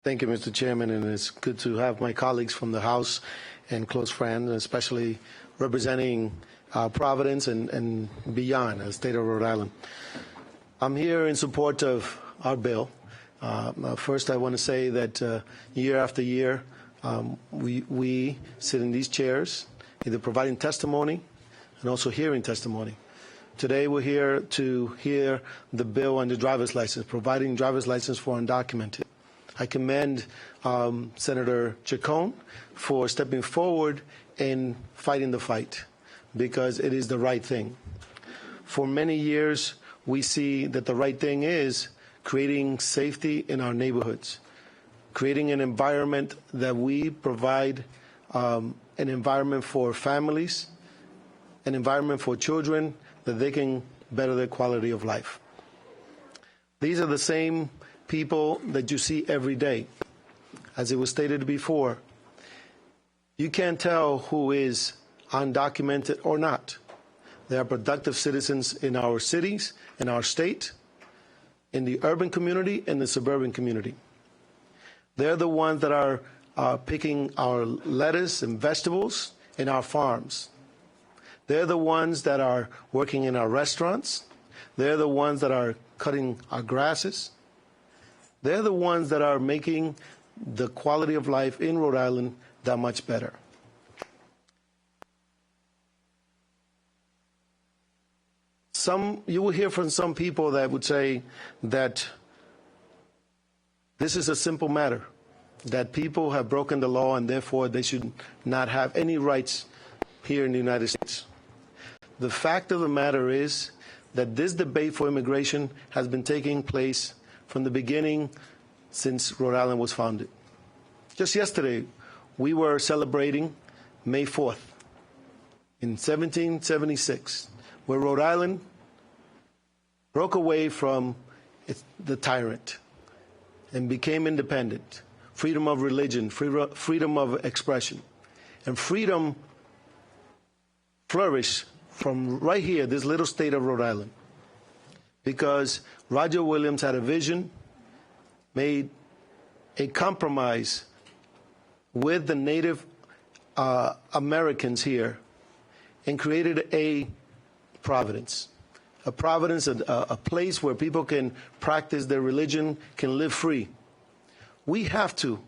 Thank you, Mr. Chairman, and it's good to have my colleagues from the House and close friends, especially representing Providence and beyond, the state of Rhode Island. I'm here in support of our bill. First, I want to say that year after year, we sit in these chairs, either providing testimony and also hearing testimony. Today, we're here to hear the bill on the driver's license, providing driver's license for undocumented. I commend Senator Chacon for stepping forward and fighting the fight because it is the right thing. For many years, we see that the right thing is creating safety in our neighborhoods, creating an environment that we provide an environment for families, an environment for children that they can better their quality of life. These are the same people that you see every day. As it was stated before, you can't tell who is undocumented or not. They are productive citizens in our cities, in our state, in the urban community, and the suburban community. They're the ones that are picking our lettuce and vegetables in our farms. They're the ones that are working in our restaurants. They're the ones that are cutting our grasses. They're the ones that are making the quality of life in Rhode Island that much better. You will hear from some people that would say that this is a simple matter, that people have broken the law and therefore they should not have any rights here in the United States. The fact of the matter is that this debate for immigration has been taking place from the beginning since Rhode Island was founded. Just yesterday, we were celebrating May 4th in 1776, where Rhode Island broke away from the tyrant and became independent. Freedom of religion, freedom of expression, and freedom flourished from right here, this little state of Rhode Island, because Roger Williams had a vision, made a compromise with the Native Americans here, and created a Providence, a place where people can practice their religion, can live free. We have to,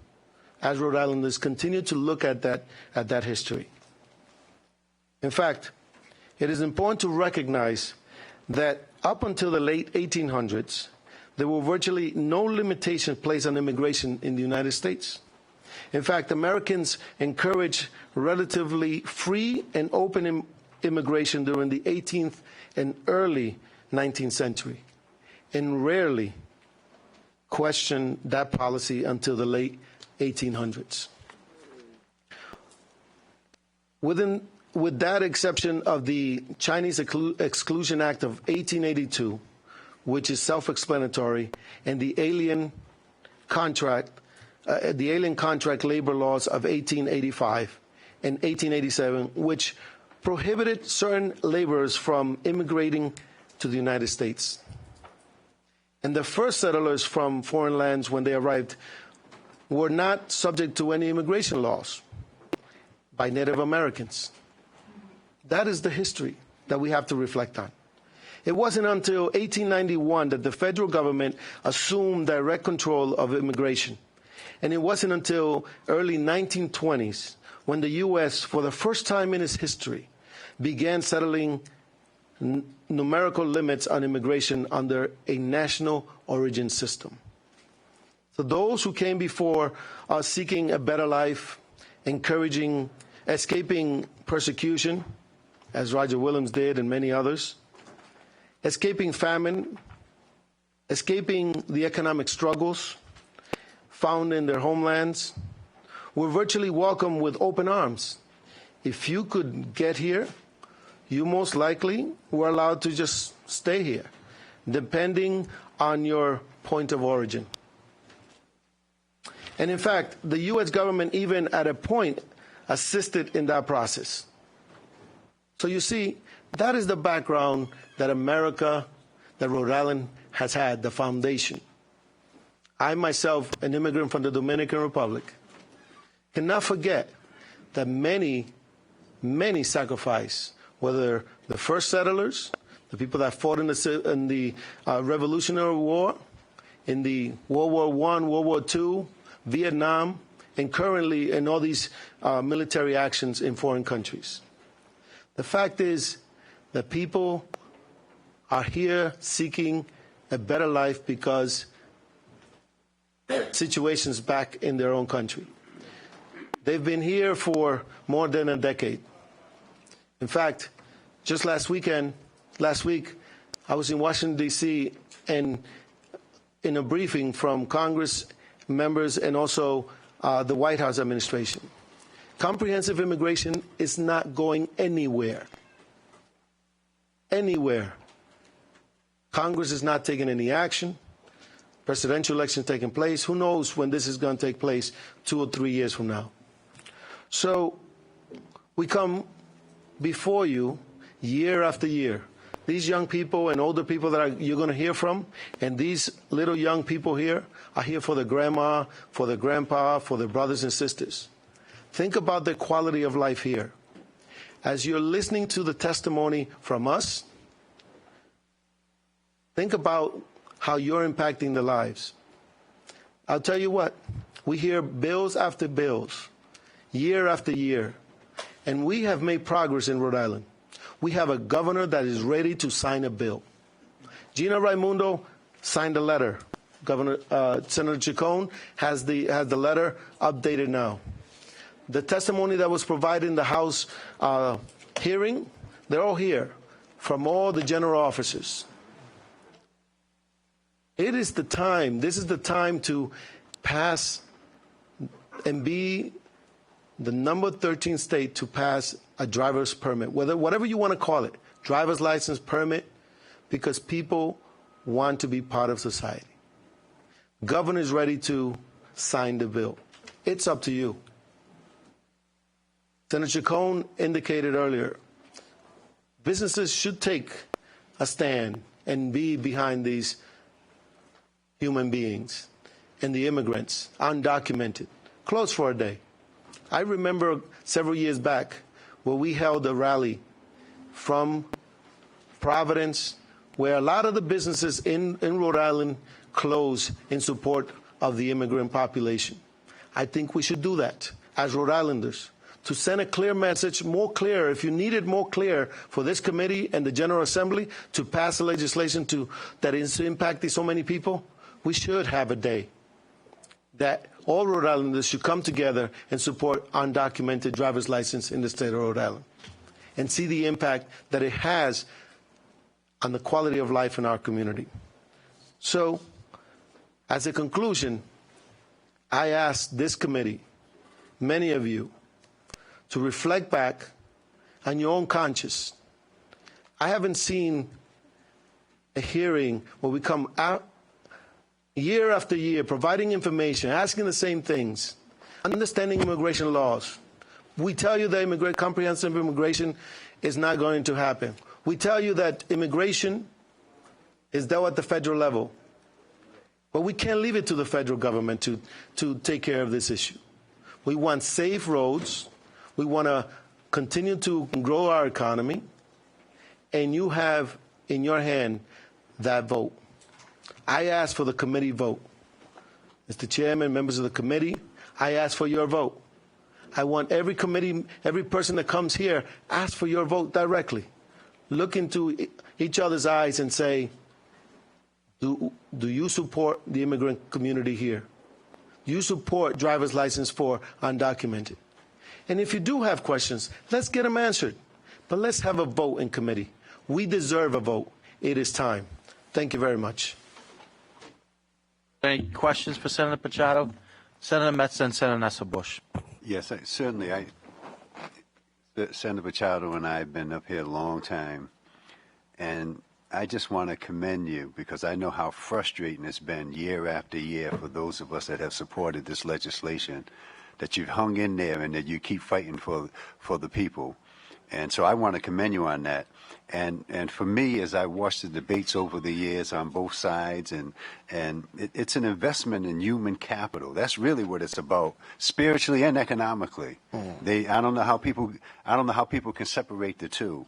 as Rhode Islanders, continue to look at that history. In fact, it is important to recognize that up until the late 1800s, there were virtually no limitations placed on immigration in the United States. In fact, Americans encouraged relatively free and open immigration during the 18th and early 19th century, and rarely questioned that policy until the late 1800s. With that exception of the Chinese Exclusion Act of 1882, which is self-explanatory, and the Alien Contract Labor Laws of 1885 and 1887, which prohibited certain laborers from immigrating to the United States. And the first settlers from foreign lands, when they arrived, were not subject to any immigration laws by Native Americans. That is the history that we have to reflect on. It wasn't until 1891 that the federal government assumed direct control of immigration. And it wasn't until early 1920s when the U.S., for the first time in its history, began settling numerical limits on immigration under a national origin system. So those who came before us seeking a better life, escaping persecution, as Roger Williams did and many others, escaping famine, escaping the economic struggles found in their homelands, were virtually welcomed with open arms. If you could get here, you most likely were allowed to just stay here, depending on your point of origin. And in fact, the U.S. government even at a point assisted in that process. So you see, that is the background that Rhode Island has had, the foundation. I myself, an immigrant from the Dominican Republic, cannot forget that many sacrificed, whether the first settlers, the people that fought in the Revolutionary War, in the World War I, World War II, Vietnam, and currently in all these military actions in foreign countries. The fact is that people are here seeking a better life because situations back in their own country. They've been here for more than a decade. In fact, just last week, I was in Washington, D.C., and in a briefing from Congress members and also the White House administration. Comprehensive immigration is not going anywhere. Anywhere. Congress is not taking any action. Presidential election taking place. Who knows when this is going to take place 2 or 3 years from now. So we come before you year after year. These young people and older people that you're going to hear from, and these little young people here are here for their grandma, for their grandpa, for their brothers and sisters. Think about the quality of life here. As you're listening to the testimony from us, think about how you're impacting the lives. I'll tell you what, we hear bills after bills, year after year, and we have made progress in Rhode Island. We have a governor that is ready to sign a bill. Gina Raimondo signed a letter. Senator Chacon has the letter updated now. The testimony that was provided in the House hearing, they're all here from all the general officers. It is the time, this is the time to pass and be the number 13 state to pass a driver's permit, whatever you want to call it, driver's license, permit, because people want to be part of society. Governor is ready to sign the bill. It's up to you. Senator Chacon indicated earlier, businesses should take a stand and be behind these human beings and the immigrants, undocumented, closed for a day. I remember several years back where we held a rally from Providence where a lot of the businesses in Rhode Island closed in support of the immigrant population. I think we should do that as Rhode Islanders to send a clear message, more clear, if you need it more clear for this committee and the General Assembly to pass a legislation that is impacting so many people. We should have a day that all Rhode Islanders should come together and support undocumented driver's license in the state of Rhode Island and see the impact that it has on the quality of life in our community. So, as a conclusion, I ask this committee, many of you, to reflect back on your own conscience. I haven't seen a hearing where we come out year after year, providing information, asking the same things, understanding immigration laws. We tell you that comprehensive immigration is not going to happen. We tell you that immigration is dealt at the federal level. But we can't leave it to the federal government to take care of this issue. We want safe roads. We want to continue to grow our economy. And you have in your hand that vote. I ask for the committee vote. Mr. Chairman, members of the committee, I ask for your vote. I want every committee, every person that comes here, ask for your vote directly. Look into each other's eyes and say, do you support the immigrant community here? Do you support driver's license for undocumented? And if you do have questions, let's get them answered. But let's have a vote in committee. We deserve a vote. It is time. Thank you very much. Any questions for Senator Pachado? Senator Metz and Senator Nasser-Bush. Yes, certainly. Senator Pachado and I have been up here a long time, and I just want to commend you because I know how frustrating it's been year after year for those of us that have supported this legislation, that you've hung in there and that you keep fighting for the people. And so I want to commend you on that. And for me, as I watched the debates over the years on both sides, and it's an investment in human capital. That's really what it's about, spiritually and economically. I don't know how people can separate the two.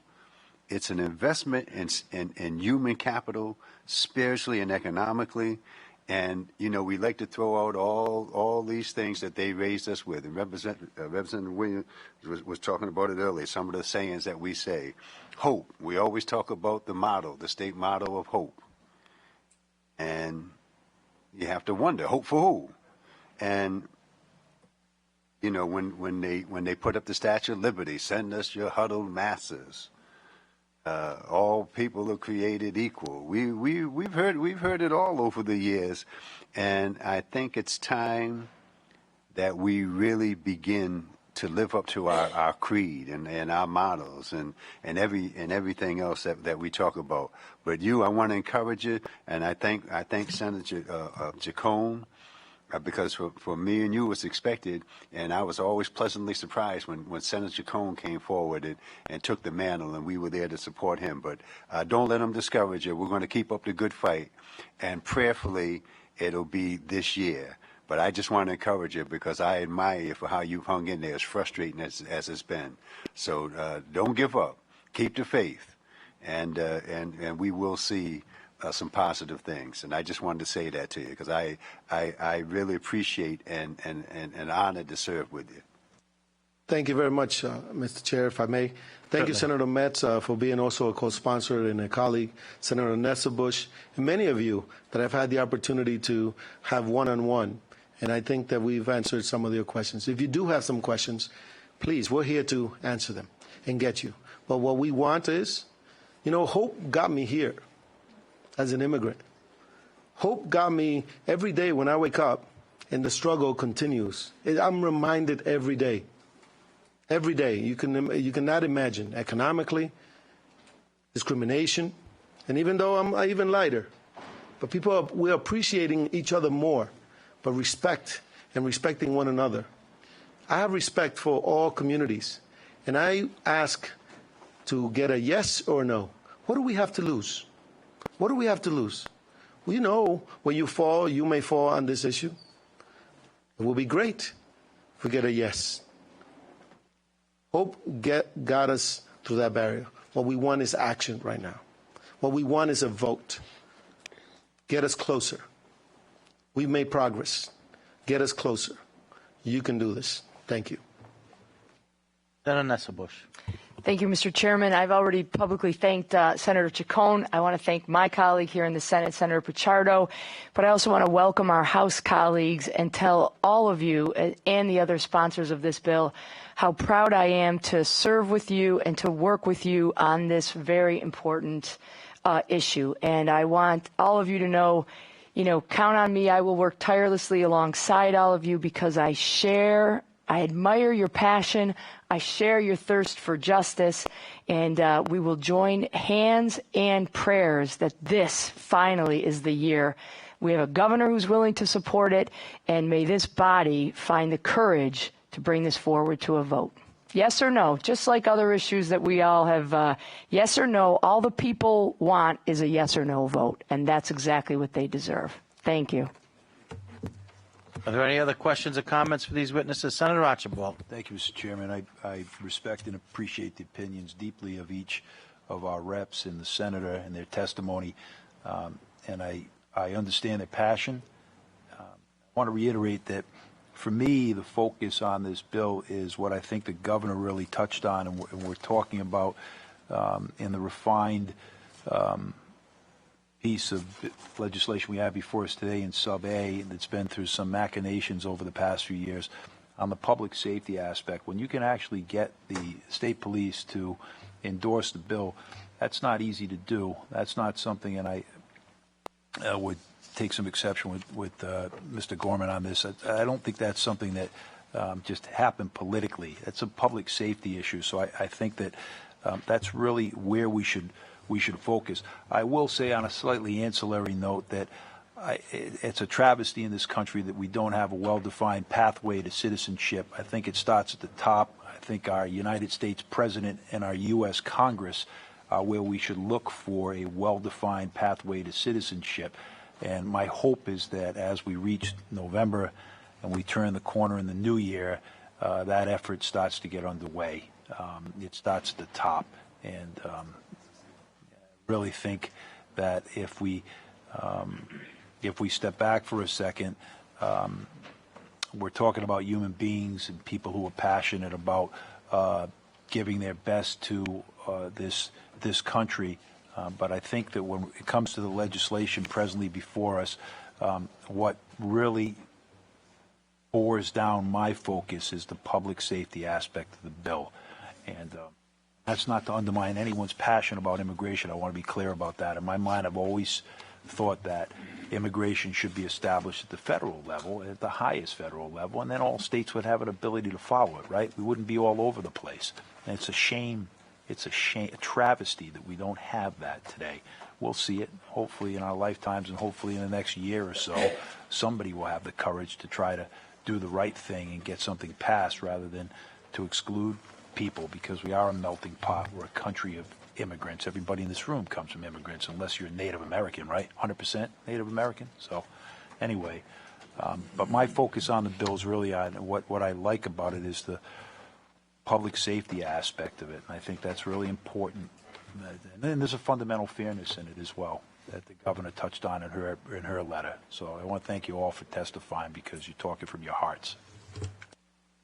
It's an investment in human capital, spiritually and economically. And, you know, we like to throw out all these things that they raised us with. And Representative Williams was talking about it earlier, some of the sayings that we say. Hope. We always talk about the motto, the state motto of hope. And you have to wonder, hope for who? And, you know, when they put up the Statue of Liberty, send us your huddled masses. All people are created equal. We've heard it all over the years, and I think it's time that we really begin to live up to our creed and our mottos and everything else that we talk about. But I want to encourage you, and I thank Senator Jacome. Because for me and you, it's expected, and I was always pleasantly surprised when Senator Jacome came forward and took the mantle, and we were there to support him. But don't let him discourage you. We're going to keep up the good fight, and prayerfully, it'll be this year. But I just want to encourage you because I admire you for how you've hung in there, as frustrating as it's been. So don't give up. Keep the faith, and we will see some positive things. And I just wanted to say that to you because I really appreciate and honored to serve with you. Thank you very much, Mr. Chair, if I may. Thank you, Senator Metz, for being also a co-sponsor and a colleague, Senator Nesselbush, and many of you that I've had the opportunity to have one-on-one. And I think that we've answered some of your questions. If you do have some questions, please, we're here to answer them and get you. But what we want is, you know, hope got me here as an immigrant. Hope got me every day when I wake up, and the struggle continues. I'm reminded every day. Every day. You cannot imagine economically, discrimination, and even though I'm even lighter, but we're appreciating each other more, but respect and respecting one another. I have respect for all communities, and I ask to get a yes or no. What do we have to lose? What do we have to lose? Well, you know, when you fall, you may fall on this issue. It will be great if we get a yes. Hope got us through that barrier. What we want is action right now. What we want is a vote. Get us closer. We've made progress. Get us closer. You can do this. Thank you. Senator Nesselbush. Thank you, Mr. Chairman. I've already publicly thanked Senator Chacon. I want to thank my colleague here in the Senate, Senator Pichardo, but I also want to welcome our House colleagues and tell all of you and the other sponsors of this bill how proud I am to serve with you and to work with you on this very important issue. And I want all of you to know, count on me. I will work tirelessly alongside all of you because I admire your passion. I share your thirst for justice, and we will join hands and prayers that this finally is the year. We have a governor who's willing to support it, and may this body find the courage to bring this forward to a vote. Yes or no? Just like other issues that we all have, yes or no. All the people want is a yes or no vote, and that's exactly what they deserve. Thank you. Are there any other questions or comments for these witnesses? Senator Archibald. Thank you, Mr. Chairman. I respect and appreciate the opinions deeply of each of our reps and the senator and their testimony, and I understand their passion. I want to reiterate that for me, the focus on this bill is what I think the governor really touched on, and we're talking about in the refined piece of legislation we have before us today in Sub A that's been through some machinations over the past few years on the public safety aspect. When you can actually get the state police to endorse the bill, that's not easy to do. That's not something, and I would take some exception with Mr. Gorman on this. I don't think that's something that just happened politically. It's a public safety issue, so I think that that's really where we should focus. I will say on a slightly ancillary note that it's a travesty in this country that we don't have a well-defined pathway to citizenship. I think it starts at the top. I think our United States President and our U.S. Congress are where we should look for a well-defined pathway to citizenship. And my hope is that as we reach November and we turn the corner in the new year, that effort starts to get underway. It starts at the top. And really think that if we step back for a second, we're talking about human beings and people who are passionate about giving their best to this country. But I think that when it comes to the legislation presently before us, what really bores down my focus is the public safety aspect of the bill. And that's not to undermine anyone's passion about immigration. I want to be clear about that. In my mind, I've always thought that immigration should be established at the federal level, at the highest federal level, and then all states would have an ability to follow it, right? We wouldn't be all over the place. And it's a shame, a travesty that we don't have that today. We'll see it, hopefully, in our lifetimes, and hopefully in the next year or so, somebody will have the courage to try to do the right thing and get something passed rather than to exclude people, because we are a melting pot. We're a country of immigrants. Everybody in this room comes from immigrants, unless you're Native American, right? 100% Native American. So anyway, but my focus on the bill is really on what I like about it is the public safety aspect of it. And I think that's really important. And then there's a fundamental fairness in it as well that the governor touched on in her letter. So I want to thank you all for testifying, because you're talking from your hearts.